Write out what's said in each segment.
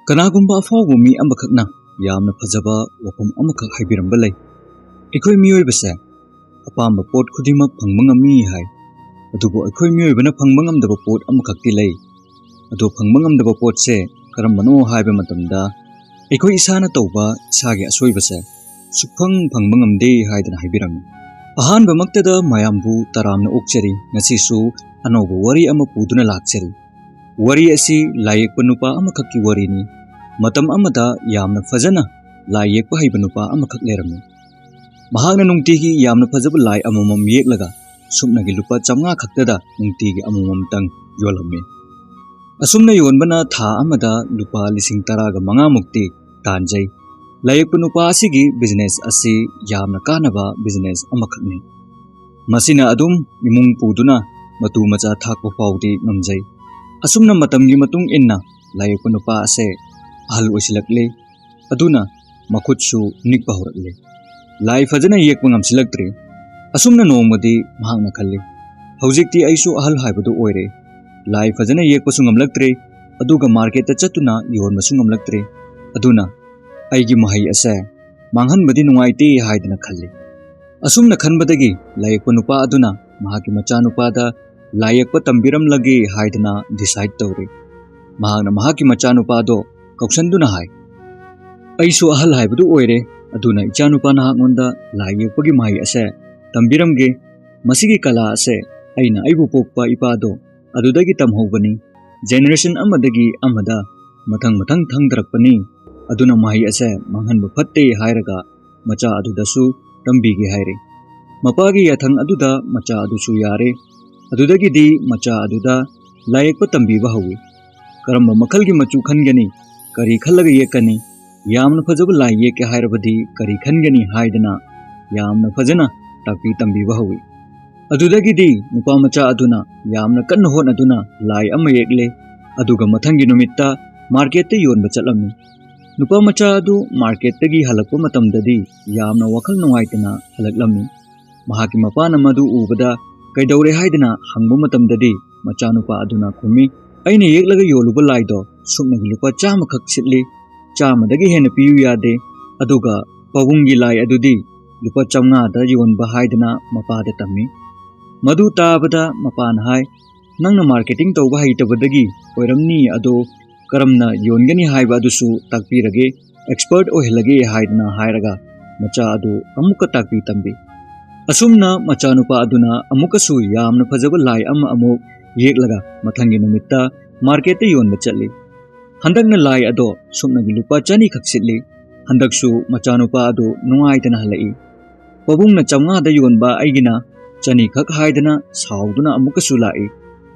ꯀꯅꯥꯒꯨꯝꯕ ꯑꯐꯥꯎꯕ ꯃꯤ ꯑꯃꯈꯛꯅ ꯌꯥꯝꯅ ꯐꯖꯕ ꯋꯥꯐꯝ ꯑꯃꯈꯛ ꯍꯥꯏꯕꯤꯔꯝꯕ ꯂꯩ꯫ ꯑꯩꯈꯣꯏ ꯃꯤꯑꯣꯏꯕꯁꯦ ꯑꯄꯥꯝꯕ ꯄꯣꯠ ꯈꯨꯗꯤꯡꯃꯛ ꯐꯪꯕ ꯉꯝꯃꯤ ꯍꯥꯏ꯫ ꯑꯗꯨꯕꯨ ꯑꯩꯈꯣꯏ ꯃꯤꯑꯣꯏꯕꯅ ꯐꯪꯕ ꯉꯝꯗꯕ ꯄꯣꯠ ꯑꯃꯈꯛꯇꯤ ꯂꯩ꯫ ꯑꯗꯨ ꯐꯪꯕ ꯉꯝꯗꯕ ꯄꯣꯠꯁꯦ ꯀꯔꯝꯕꯅꯣ ꯍꯥꯏꯕ ꯃꯇꯝꯗ ꯑꯩꯈꯣꯏ ꯏꯁꯥꯅ ꯇꯧꯕ ꯏꯁꯥꯒꯤ ꯑꯁꯣꯏꯕꯁꯦ ꯁꯨꯛꯐꯪ ꯐꯪꯕ ꯉꯝꯗꯦ ꯍꯥꯏꯗꯅ ꯍꯥꯏꯕꯤꯔꯝꯃꯤ꯫ ꯑꯍꯥꯟꯕꯃꯛꯇꯗ ꯃꯌꯥꯝꯕꯨ ꯇꯔꯥꯝꯅ ꯑꯣꯛꯆꯔꯤ꯫ ꯉꯁꯤꯁꯨ ꯑꯅꯧꯕ ꯋꯥꯔꯤ ꯑꯃ ꯄꯨꯗꯨꯅ ꯂꯥꯛꯆꯔꯤ꯫ ꯋꯥꯔꯤ ꯑꯁꯤ ꯂꯥꯏ ꯌꯦꯛꯄ ꯅꯨꯄꯥ ꯑꯃꯈꯛꯀꯤ ꯋꯥꯔꯤꯅꯤ꯫ ꯃꯇꯝ ꯑꯃꯗ ꯌꯥꯝꯅ ꯐꯖꯅ ꯂꯥꯏ ꯌꯦꯛꯄ ꯍꯩꯕ ꯅꯨꯄꯥ ꯑꯃꯈꯛ ꯂꯩꯔꯝꯃꯤ꯫ ꯃꯍꯥꯛꯅ ꯅꯨꯡꯇꯤꯒꯤ ꯌꯥꯝꯅ ꯐꯖꯕ ꯂꯥꯏ ꯑꯃꯃꯝ ꯌꯦꯛꯂꯒ ꯁꯨꯞꯅꯒꯤ ꯂꯨꯄꯥ 500 ꯈꯛꯇꯗ ꯅꯨꯡꯇꯤꯒꯤ ꯑꯃꯃꯝꯇꯪ ꯌꯣꯜꯂꯝꯃꯤ꯫ ꯑꯁꯨꯝꯅ ꯌꯣꯟꯕꯅ ꯊꯥ ꯑꯃꯗ ꯂꯨꯄꯥ 10,000 ꯃꯨꯛꯇꯤ ꯇꯥꯟꯖꯩ꯫ ꯂꯥꯏ ꯌꯦꯛꯄ ꯅꯨꯄꯥ ꯑꯁꯤꯒꯤ ꯕꯤꯖꯤꯅꯦꯁ ꯑꯁꯤ ꯌꯥꯝꯅ ꯀꯥꯟꯅꯕ ꯕꯤꯖꯤꯅꯦꯁ ꯑꯃꯈꯛꯅꯤ꯫ ꯃꯁꯤꯅ ꯑꯗꯨꯝ ꯏꯃꯨꯡ ꯄꯨꯗꯨꯅ ꯃꯇꯨ ꯃꯆꯥ ꯊꯥꯛꯄ ꯐꯥꯎꯗꯤ ꯉꯝꯖꯩ꯫ ꯑꯁꯨꯝꯅ ꯃꯇꯝꯒꯤ ꯃꯇꯨꯡ ꯏꯟꯅ ꯂꯥꯏ ꯌꯦꯛꯄ ꯅꯨꯄꯥ ꯑꯁꯦ ꯑꯍꯜ ꯑꯣꯏꯁꯤꯜꯂꯛꯂꯤ꯫ ꯑꯗꯨꯅ ꯃꯈꯨꯠꯁꯨ ꯅꯤꯛꯄ ꯍꯧꯔꯛꯂꯤ꯫ ꯂꯥꯏ ꯐꯖꯅ ꯌꯦꯛꯄ ꯉꯝꯁꯤꯜꯂꯛꯇ꯭ꯔꯤ꯫ ꯑꯁꯨꯝꯅ ꯅꯣꯡꯃꯗꯤ ꯃꯍꯥꯛꯅ ꯈꯜꯂꯤ, ꯍꯧꯖꯤꯛꯇꯤ ꯑꯩꯁꯨ ꯑꯍꯜ ꯍꯥꯏꯕꯗꯨ ꯑꯣꯏꯔꯦ꯫ ꯂꯥꯏ ꯐꯖꯅ ꯌꯦꯛꯄꯁꯨ ꯉꯝꯂꯛꯇ꯭ꯔꯤ, ꯑꯗꯨꯒ ꯃꯥꯔꯀꯦꯠꯇ ꯆꯠꯇꯨꯅ ꯌꯣꯟꯕꯁꯨ ꯉꯝꯂꯛꯇ꯭ꯔꯤ꯫ ꯑꯗꯨꯅ ꯑꯩꯒꯤ ꯃꯍꯩ ꯑꯁꯦ ꯃꯥꯡꯍꯟꯕꯗꯤ ꯅꯨꯡꯉꯥꯏꯇꯦ ꯍꯥꯏꯗꯅ ꯈꯜꯂꯤ꯫ ꯑꯁꯨꯝꯅ ꯈꯟꯕꯗꯒꯤ ꯂꯥꯏ ꯌꯦꯛꯄ ꯅꯨꯄꯥ ꯑꯗꯨꯅ ꯃꯍꯥꯛꯀꯤ ꯃꯆꯥꯅꯨꯄꯥꯗ ꯂꯥꯏ ꯌꯦꯛꯄ ꯇꯝꯕꯤꯔꯝꯂꯒꯦ ꯍꯥꯏꯗꯅ ꯗꯤꯁꯥꯏꯠ ꯇꯧꯔꯤ꯫ ꯃꯍꯥꯛꯅ ꯃꯍꯥꯛꯀꯤ ꯃꯆꯥꯅꯨꯄꯥꯗꯣ ꯀꯧꯁꯟꯗꯨꯅ ꯍꯥꯏ, ꯑꯩꯁꯨ ꯑꯍꯜ ꯍꯥꯏꯕꯗꯨ ꯑꯣꯏꯔꯦ, ꯑꯗꯨꯅ ꯏꯆꯥꯅꯨꯄꯥ ꯅꯍꯥꯛꯉꯣꯟꯗ ꯂꯥꯏ ꯌꯦꯛꯄꯒꯤ ꯃꯍꯩ ꯑꯁꯦ ꯇꯝꯕꯤꯔꯝꯒꯦ꯫ ꯃꯁꯤꯒꯤ ꯀꯂꯥ ꯑꯁꯦ ꯑꯩꯅ ꯑꯩꯕꯨ ꯄꯣꯛꯄ ꯏꯄꯥꯗꯣ ꯑꯗꯨꯗꯒꯤ ꯇꯝꯍꯧꯕꯅꯤ꯫ ꯖꯦꯅꯦꯔꯦꯁꯟ ꯑꯃꯗꯒꯤ ꯑꯃꯗ ꯃꯊꯪ ꯊꯪꯊꯔꯛꯄꯅꯤ꯫ ꯑꯗꯨꯅ ꯃꯍꯩ ꯑꯁꯦ ꯃꯥꯡꯍꯟꯕ ꯐꯠꯇꯦ ꯍꯥꯏꯔꯒ ꯃꯆꯥ ꯑꯗꯨꯗꯁꯨ ꯇꯝꯕꯤꯒꯦ ꯍꯥꯏꯔꯤ꯫ ꯃꯄꯥꯒꯤ ꯌꯥꯊꯪ ꯑꯗꯨꯗ ꯃꯆꯥ ꯑꯗꯨꯁꯨ ꯌꯥꯔꯦ꯫ ꯑꯗꯨꯗꯒꯤꯗꯤ ꯃꯆꯥ ꯑꯗꯨꯗ ꯂꯥꯏ ꯌꯦꯛꯄ ꯇꯝꯕꯤꯕ ꯍꯧꯏ꯫ ꯀꯔꯝꯕ ꯃꯈꯜꯒꯤ ꯃꯆꯨ ꯈꯟꯒꯅꯤ, ꯀꯔꯤ ꯈꯜꯂꯒ ꯌꯦꯛꯀꯅꯤ, ꯌꯥꯝꯅ ꯐꯖꯕ ꯂꯥꯏ ꯌꯦꯛꯀꯦ ꯍꯥꯏꯔꯕꯗꯤ ꯀꯔꯤ ꯈꯟꯒꯅꯤ ꯍꯥꯏꯗꯅ ꯌꯥꯝꯅ ꯐꯖꯅ ꯇꯥꯛꯄꯤ ꯇꯝꯕꯤꯕ ꯍꯧꯏ꯫ ꯑꯗꯨꯗꯒꯤꯗꯤ ꯅꯨꯄꯥ ꯃꯆꯥ ꯑꯗꯨꯅ ꯌꯥꯝꯅ ꯀꯟꯅ ꯍꯣꯠꯅꯗꯨꯅ ꯂꯥꯏ ꯑꯃ ꯌꯦꯛꯂꯦ꯫ ꯑꯗꯨꯒ ꯃꯊꯪꯒꯤ ꯅꯨꯃꯤꯠꯇ ꯃꯥꯔꯀꯦꯠꯇ ꯌꯣꯟꯕ ꯆꯠꯂꯝꯃꯤ꯫ ꯅꯨꯄꯥ ꯃꯆꯥ ꯑꯗꯨ ꯃꯥꯔꯀꯦꯠꯇꯒꯤ ꯍꯜꯂꯛꯄ ꯃꯇꯝꯗꯗꯤ ꯌꯥꯝꯅ ꯋꯥꯈꯜ ꯅꯨꯡꯉꯥꯏꯇꯅ ꯍꯜꯂꯛꯂꯝꯃꯤ꯫ ꯃꯍꯥꯛꯀꯤ ꯃꯄꯥꯅ ꯃꯗꯨ ꯎꯕꯗ ꯀꯩꯗꯧꯔꯦ ꯍꯥꯏꯗꯅ ꯍꯪꯕ ꯃꯇꯝꯗꯗꯤ ꯃꯆꯥꯅꯨꯄꯥ ꯑꯗꯨꯅ ꯈꯨꯝꯃꯤ, ꯑꯩꯅ ꯌꯦꯛꯂꯒ ꯌꯣꯜꯂꯨꯕ ꯂꯥꯏꯗꯣ ꯁꯨꯞꯅꯒꯤ ꯂꯨꯄꯥ 100 ꯈꯛ ꯁꯤꯠꯂꯤ, 100ꯗꯒꯤ ꯍꯦꯟꯅ ꯄꯤꯌꯨ ꯌꯥꯗꯦ꯫ ꯑꯗꯨꯒ ꯄꯥꯕꯨꯡꯒꯤ ꯂꯥꯏ ꯑꯗꯨꯗꯤ ꯂꯨꯄꯥ 500ꯗ ꯌꯣꯟꯕ ꯍꯥꯏꯗꯅ ꯃꯄꯥꯗ ꯇꯝꯃꯤ꯫ ꯃꯗꯨ ꯇꯥꯕꯗ ꯃꯄꯥꯅ ꯍꯥꯏ, ꯅꯪꯅ ꯃꯥꯔꯀꯦꯇꯤꯡ ꯇꯧꯕ ꯍꯩꯇꯕꯗꯒꯤ ꯑꯣꯏꯔꯝꯅꯤ, ꯑꯗꯣ ꯀꯔꯝꯅ ꯌꯣꯟꯒꯅꯤ ꯍꯥꯏꯕ ꯑꯗꯨꯁꯨ ꯇꯥꯛꯄꯤꯔꯒꯦ, ꯑꯦꯛꯁꯄꯔꯠ ꯑꯣꯏꯍꯜꯂꯒꯦ ꯍꯥꯏꯗꯅ ꯍꯥꯏꯔꯒ ꯃꯆꯥ ꯑꯗꯨ ꯑꯃꯨꯛꯀ ꯇꯥꯛꯄꯤ ꯇꯝꯕꯤ꯫ ꯑꯁꯨꯝꯅ ꯃꯆꯥꯅꯨꯄꯥ ꯑꯗꯨꯅ ꯑꯃꯨꯛꯀꯁꯨ ꯌꯥꯝꯅ ꯐꯖꯕ ꯂꯥꯏ ꯑꯃ ꯑꯃꯨꯛ ꯌꯦꯛꯂꯒ ꯃꯊꯪꯒꯤ ꯅꯨꯃꯤꯠꯇ ꯃꯥꯔꯀꯦꯠꯇ ꯌꯣꯟꯕ ꯆꯠꯂꯤ꯫ ꯍꯟꯗꯛꯅ ꯂꯥꯏ ꯑꯗꯣ ꯁꯨꯞꯅꯒꯤ ꯂꯨꯄꯥ 100 ꯈꯛ ꯁꯤꯠꯂꯤ꯫ ꯍꯟꯗꯛꯁꯨ ꯃꯆꯥꯅꯨꯄꯥ ꯑꯗꯨ ꯅꯨꯡꯉꯥꯏꯇꯅ ꯍꯜꯂꯛꯏ꯫ ꯄꯥꯕꯨꯡꯅ 500ꯗ ꯌꯣꯟꯕ ꯑꯩꯒꯤꯅ 100 ꯈꯛ ꯍꯥꯏꯗꯅ ꯁꯥꯎꯗꯨꯅ ꯑꯃꯨꯛꯀꯁꯨ ꯂꯥꯛꯏ꯫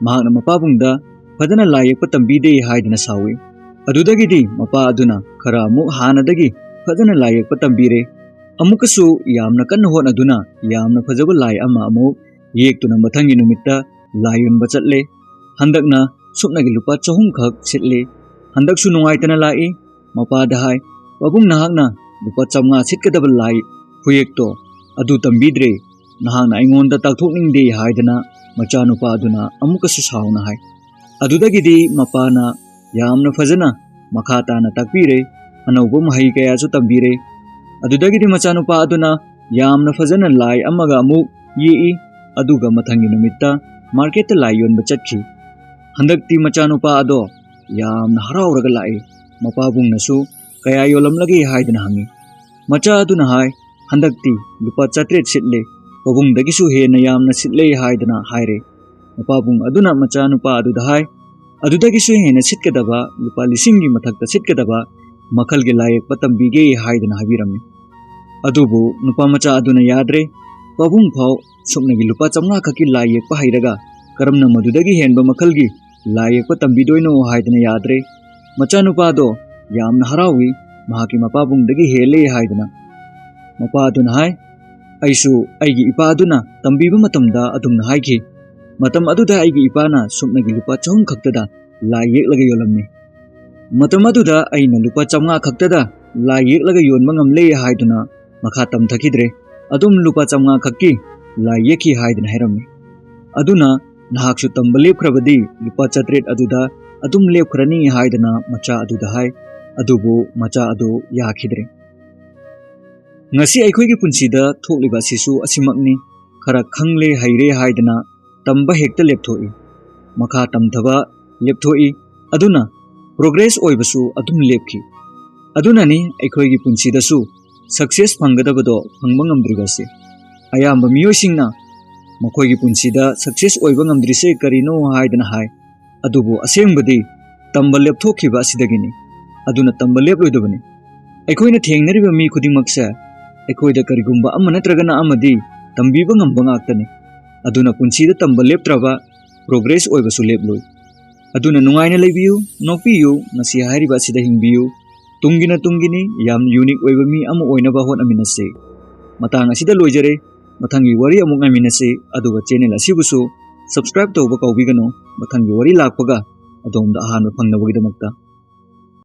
ꯃꯍꯥꯛꯅ ꯃꯄꯥꯕꯨꯡꯗ ꯐꯖꯅ ꯂꯥꯏ ꯌꯦꯛꯄ ꯇꯝꯕꯤꯗꯦ ꯍꯥꯏꯗꯅ ꯁꯥꯎꯏ꯫ ꯑꯗꯨꯗꯒꯤꯗꯤ ꯃꯄꯥ ꯑꯗꯨꯅ ꯈꯔ ꯑꯃꯨꯛ ꯍꯥꯟꯅꯗꯒꯤ ꯐꯖꯅ ꯂꯥꯏ ꯌꯦꯛꯄ ꯇꯝꯕꯤꯔꯦ꯫ ꯑꯃꯨꯛꯀꯁꯨ ꯌꯥꯝꯅ ꯀꯟꯅ ꯍꯣꯠꯅꯗꯨꯅ ꯑꯌꯥꯝꯅ ꯐꯖꯕ ꯂꯥꯏ ꯑꯃ ꯑꯃꯨꯛ ꯌꯦꯛꯇꯨꯅ ꯃꯊꯪꯒꯤ ꯅꯨꯃꯤꯠꯇ ꯂꯥꯏ ꯌꯣꯟꯕ ꯆꯠꯂꯦ꯫ ꯍꯟꯗꯛꯅ ꯁꯨꯞꯅꯒꯤ ꯂꯨꯄꯥ 200 ꯈꯛ ꯁꯤꯠꯂꯤ꯫ ꯍꯟꯗꯛꯁꯨ ꯅꯨꯡꯉꯥꯏꯇꯅ ꯂꯥꯛꯏ꯫ ꯃꯄꯥꯗ ꯍꯥꯏ, ꯄꯥꯕꯨꯡ ꯅꯍꯥꯛꯅ ꯂꯨꯄꯥ 500 ꯁꯤꯠꯀꯗꯕ ꯂꯥꯏ ꯈꯨꯌꯦꯛꯇꯣ ꯑꯗꯨ ꯇꯝꯕꯤꯗ꯭ꯔꯦ, ꯅꯍꯥꯛꯅ ꯑꯩꯉꯣꯟꯗ ꯇꯥꯛꯊꯣꯛꯅꯤꯡꯗꯦ ꯍꯥꯏꯗꯅ ꯃꯆꯥꯅꯨꯄꯥ ꯑꯗꯨꯅ ꯑꯃꯨꯛꯀꯁꯨ ꯁꯥꯎꯅ ꯍꯥꯏ꯫ ꯑꯗꯨꯗꯒꯤꯗꯤ ꯃꯄꯥꯅ ꯌꯥꯝꯅ ꯐꯖꯅ ꯃꯈꯥ ꯇꯥꯅ ꯇꯥꯛꯄꯤꯔꯦ꯫ ꯑꯅꯧꯕ ꯃꯍꯩ ꯀꯌꯥꯁꯨ ꯇꯝꯕꯤꯔꯦ꯫ ꯑꯗꯨꯗꯒꯤꯗꯤ ꯃꯆꯥꯅꯨꯄꯥ ꯑꯗꯨꯅ ꯌꯥꯝꯅ ꯐꯖꯅ ꯂꯥꯏ ꯑꯃꯒ ꯑꯃꯨꯛ ꯌꯦꯛꯏ꯫ ꯑꯗꯨꯒ ꯃꯊꯪꯒꯤ ꯅꯨꯃꯤꯠꯇ ꯃꯥꯔꯀꯦꯠꯇ ꯂꯥꯏ ꯌꯣꯟꯕ ꯆꯠꯈꯤ꯫ ꯍꯟꯗꯛꯇꯤ ꯃꯆꯥꯅꯨꯄꯥ ꯑꯗꯣ ꯌꯥꯝꯅ ꯍꯔꯥꯎꯔꯒ ꯂꯥꯛꯏ꯫ ꯃꯄꯥꯕꯨꯡꯅꯁꯨ ꯀꯌꯥ ꯌꯣꯜꯂꯝꯂꯒꯦ ꯍꯥꯏꯗꯅ ꯍꯪꯉꯤ꯫ ꯃꯆꯥ ꯑꯗꯨꯅ ꯍꯥꯏ, ꯍꯟꯗꯛꯇꯤ ꯂꯨꯄꯥ 700 ꯁꯤꯠꯂꯦ, ꯄꯥꯕꯨꯡꯗꯒꯤꯁꯨ ꯍꯦꯟꯅ ꯌꯥꯝꯅ ꯁꯤꯠꯂꯦ ꯍꯥꯏꯗꯅ ꯍꯥꯏꯔꯦ꯫ ꯃꯄꯥꯕꯨꯡ ꯑꯗꯨꯅ ꯃꯆꯥꯅꯨꯄꯥ ꯑꯗꯨꯗ ꯍꯥꯏ, ꯑꯗꯨꯗꯒꯤꯁꯨ ꯍꯦꯟꯅ ꯁꯤꯠꯀꯗꯕ, ꯂꯨꯄꯥ 1000ꯒꯤ ꯃꯊꯛꯇ ꯁꯤꯠꯀꯗꯕ ꯃꯈꯜꯒꯤ ꯂꯥꯏ ꯌꯦꯛꯄ ꯇꯝꯕꯤꯒꯦ ꯍꯥꯏꯗꯅ ꯍꯥꯏꯕꯤꯔꯝꯃꯤ꯫ ꯑꯗꯨꯕꯨ ꯅꯨꯄꯥ ꯃꯆꯥ ꯑꯗꯨꯅ ꯌꯥꯗ꯭ꯔꯦ꯫ ꯄꯥꯕꯨꯡ ꯐꯥꯎ ꯁꯨꯞꯅꯒꯤ ꯂꯨꯄꯥ 500 ꯈꯛꯀꯤ ꯂꯥꯏ ꯌꯦꯛꯄ ꯍꯩꯔꯒ ꯀꯔꯝꯅ ꯃꯗꯨꯗꯒꯤ ꯍꯦꯟꯕ ꯃꯈꯜꯒꯤ ꯂꯥꯏ ꯌꯦꯛꯄ ꯇꯝꯕꯤꯗꯣꯏꯅꯣ ꯍꯥꯏꯗꯅ ꯌꯥꯗ꯭ꯔꯦ꯫ ꯃꯆꯥꯅꯨꯄꯥꯗꯣ ꯌꯥꯝꯅ ꯍꯔꯥꯎꯏ, ꯃꯍꯥꯛꯀꯤ ꯃꯄꯥꯕꯨꯡꯗꯒꯤ ꯍꯦꯜꯂꯦ ꯍꯥꯏꯗꯅ꯫ ꯃꯄꯥ ꯑꯗꯨꯅ ꯍꯥꯏ, ꯑꯩꯁꯨ ꯑꯩꯒꯤ ꯏꯄꯥ ꯑꯗꯨꯅ ꯇꯝꯕꯤꯕ ꯃꯇꯝꯗ ꯑꯗꯨꯝꯅ ꯍꯥꯏꯈꯤ꯫ ꯃꯇꯝ ꯑꯗꯨꯗ ꯑꯩꯒꯤ ꯏꯄꯥꯅ ꯁꯨꯞꯅꯒꯤ ꯂꯨꯄꯥ 200 ꯈꯛꯇꯗ ꯂꯥꯏ ꯌꯦꯛꯂꯒ ꯌꯣꯜꯂꯝꯃꯤ꯫ ꯃꯇꯝ ꯑꯗꯨꯗ ꯑꯩꯅ ꯂꯨꯄꯥ 500 ꯈꯛꯇꯗ ꯂꯥꯏ ꯌꯦꯛꯂꯒ ꯌꯣꯟꯕ ꯉꯝꯂꯦ ꯍꯥꯏꯗꯨꯅ ꯃꯈꯥ ꯇꯝꯊꯈꯤꯗ꯭ꯔꯦ, ꯑꯗꯨꯝ ꯂꯨꯄꯥ 500 ꯈꯛꯀꯤ ꯂꯥꯏ ꯌꯦꯛꯈꯤ ꯍꯥꯏꯗꯅ ꯍꯥꯏꯔꯝꯃꯤ꯫ ꯑꯗꯨꯅ ꯅꯍꯥꯛꯁꯨ ꯇꯝꯕ ꯂꯦꯞꯈ꯭ꯔꯕꯗꯤ ꯂꯨꯄꯥ 700 ꯑꯗꯨꯗ ꯑꯗꯨꯝ ꯂꯦꯞꯈ꯭ꯔꯅꯤ ꯍꯥꯏꯗꯅ ꯃꯆꯥ ꯑꯗꯨꯗ ꯍꯥꯏ꯫ अदुबु मचा अदु याखिद्रे ngasi aikoi gi punsida thokliba sisu asimakni khara khangle haire haidana tamba hekta lepthoi makha tamthaba lepthoi aduna progress oibasu adum lepki aduna ni aikoi gi punsida su success phanggadabado phangba ngamdribase ayamba miyosingna makoi gi punsida success oiba ngamdrise karino haidana hai adubu asengbadi tamba lepthokhiba asidagini aduna tamba leploidobani aikoina thengnariba mi khudingmaksa अखोइदा करिगुम्बा अमा नत्रगना अमदी तंबीबा ngamba ngaktani aduna punsida tamba leptraba progress oibasu leploi aduna nungaina leibiu nokpiu ngasi hairiba sida hingbiu tungini yam unique oiba mi ama oinaba hot aminase matang asida loijare mathangi wari amuk aminase aduga channel asibusu subscribe tawba kaubigano mathangi wari lakpaga adonda ahanba phangnabagidamakta